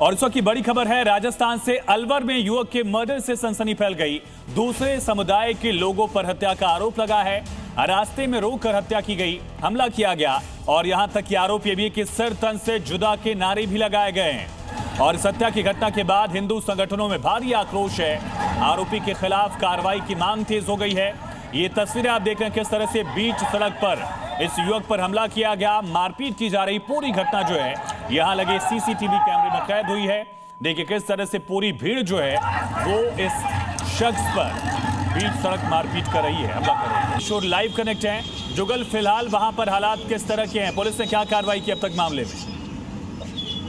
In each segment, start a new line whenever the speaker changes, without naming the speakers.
और इस वक्त की बड़ी खबर है, राजस्थान से अलवर में युवक के मर्डर से सनसनी फैल गई। दूसरे समुदाय के लोगों पर हत्या का आरोप लगा है। रास्ते में रोककर हत्या की गई, हमला किया गया और यहां तक कि आरोप यह भी है कि सिर तन से जुदा के नारे भी लगाए गए हैं। और इस हत्या की घटना के बाद हिंदू संगठनों में भारी आक्रोश है। आरोपी के खिलाफ कार्रवाई की मांग तेज हो गई है। ये तस्वीरें आप देख रहे हैं किस तरह से बीच सड़क पर इस युवक पर हमला किया गया, मारपीट की जा रही। पूरी घटना जो है यहां लगे सीसीटीवी कैमरे में कैद हुई है। देखिए किस तरह से पूरी भीड़ जो है वो इस शख्स पर बीच सड़क मारपीट कर रही है, हमला कर रही है। शोर लाइव कनेक्ट है जुगल, फिलहाल वहां पर हालात किस तरह के हैं? पुलिस ने क्या कार्रवाई की अब तक मामले में?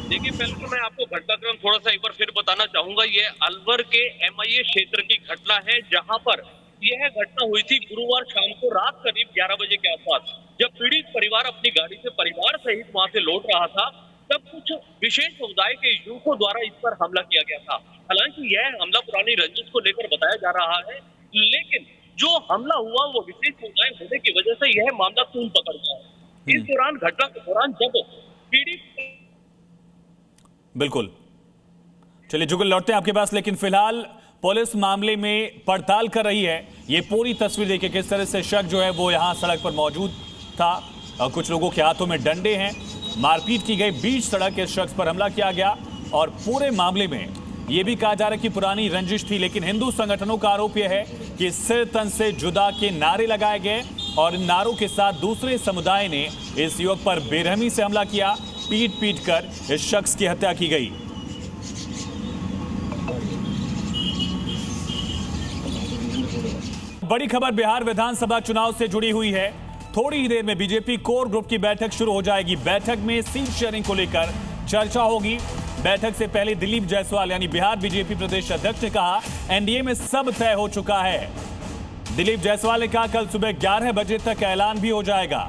देखिए, पहले तो मैं आपको घटनाक्रम थोड़ा सा एक बार फिर बताना चाहूंगा। ये अलवर के MIA क्षेत्र की घटना है, जहां पर यह घटना हुई थी गुरुवार शाम को रात करीब 11 बजे के आसपास, जब पीड़ित परिवार अपनी गाड़ी से परिवार सहित वहां से लौट रहा था, तब कुछ विशेष समुदाय के युवकों द्वारा इस पर हमला किया गया था। हालांकि यह हमला पुरानी रंजिश को लेकर बताया जा रहा है, लेकिन जो हमला हुआ वो विशेष समुदाय होने की वजह से यह मामला तूल पकड़ गया। इस दौरान घटना के दौरान जब पीड़ित
बिल्कुल, चलिए जुगल लौटते हैं आपके पास, लेकिन फिलहाल पुलिस मामले में पड़ताल कर रही है। ये पूरी तस्वीर देखिए किस तरह से शख्स जो है वो यहां सड़क पर मौजूद था और कुछ लोगों के हाथों में डंडे हैं, मारपीट की गई, बीच सड़क इस शख्स पर हमला किया गया। और पूरे मामले में यह भी कहा जा रहा है कि पुरानी रंजिश थी, लेकिन हिंदू संगठनों का आरोप यह है कि सिर तन से जुदा के नारे लगाए गए और इन नारों के साथ दूसरे समुदाय ने इस युवक पर बेरहमी से हमला किया, पीट कर इस शख्स की हत्या की गई। बड़ी खबर बिहार विधानसभा चुनाव से जुड़ी हुई है। थोड़ी ही देर में बीजेपी कोर ग्रुप की बैठक शुरू हो जाएगी। बैठक में सीट शेयरिंग को लेकर चर्चा होगी। बैठक से पहले दिलीप जायसवाल यानी बिहार बीजेपी प्रदेश अध्यक्ष ने कहा एनडीए में सब तय हो चुका है। दिलीप जायसवाल ने कहा कल सुबह 11 बजे तक ऐलान भी हो जाएगा।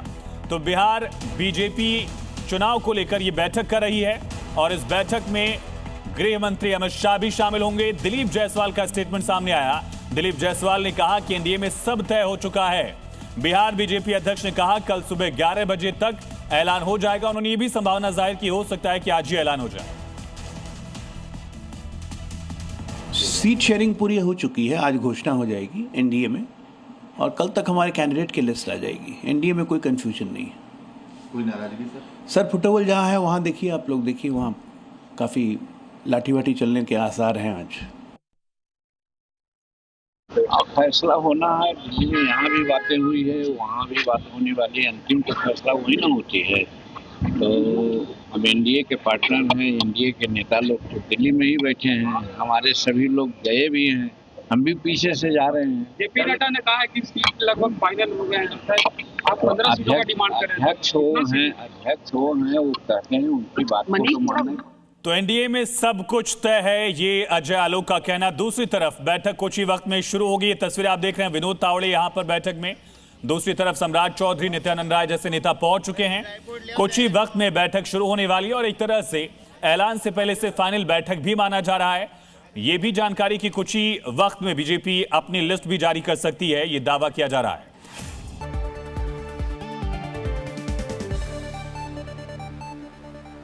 तो बिहार बीजेपी चुनाव को लेकर यह बैठक कर रही है और इस बैठक में गृह मंत्री अमित शाह भी शामिल होंगे। दिलीप जायसवाल का स्टेटमेंट सामने आया। दिलीप जायसवाल ने कहा कि एनडीए में सब तय हो चुका है। बिहार बीजेपी अध्यक्ष ने कहा कल सुबह 11 बजे तक ऐलान हो जाएगा। उन्होंने ये भी संभावना जाहिर की हो सकता है कि आज ही ऐलान हो जाए।
सीट शेयरिंग पूरी हो चुकी है, आज घोषणा हो जाएगी एनडीए में और कल तक हमारे कैंडिडेट की लिस्ट आ जाएगी। एनडीए में कोई कंफ्यूजन नहीं है।
कोई नाराजगी
सर फुटबॉल जहाँ है वहाँ देखिए, आप लोग देखिए, वहाँ काफ़ी लाठी वाठी चलने के आसार हैं। आज
अब फैसला होना है। दिल्ली में यहाँ भी बातें हुई है, वहाँ भी बात होने वाली है। अंतिम तो फैसला वही ना होती है। तो हम एनडीए के पार्टनर हैं, एनडीए के नेता लोग तो दिल्ली में ही बैठे हैं। हमारे सभी लोग गए भी हैं, हम भी पीछे से जा रहे हैं।
जेपी नड्डा ने कहा है कि सीट लगभग फाइनल हो गए हैं। आप 15 सीटों का डिमांड कर रहे हैं।
अध्यक्ष वो हैं, वो कहते हैं, उनकी बात को तो मानना।
तो एनडीए में सब कुछ तय है, ये अजय आलोक का कहना। दूसरी तरफ बैठक कुछ ही वक्त में शुरू होगी। ये तस्वीरें आप देख रहे हैं, विनोद तावड़े यहां पर बैठक में, दूसरी तरफ सम्राट चौधरी, नित्यानंद राय जैसे नेता पहुंच चुके हैं। कुछ ही वक्त में बैठक शुरू होने वाली है और एक तरह से ऐलान से पहले से फाइनल बैठक भी माना जा रहा है। ये भी जानकारी कि कुछ ही वक्त में बीजेपी अपनी लिस्ट भी जारी कर सकती है, ये दावा किया जा रहा है।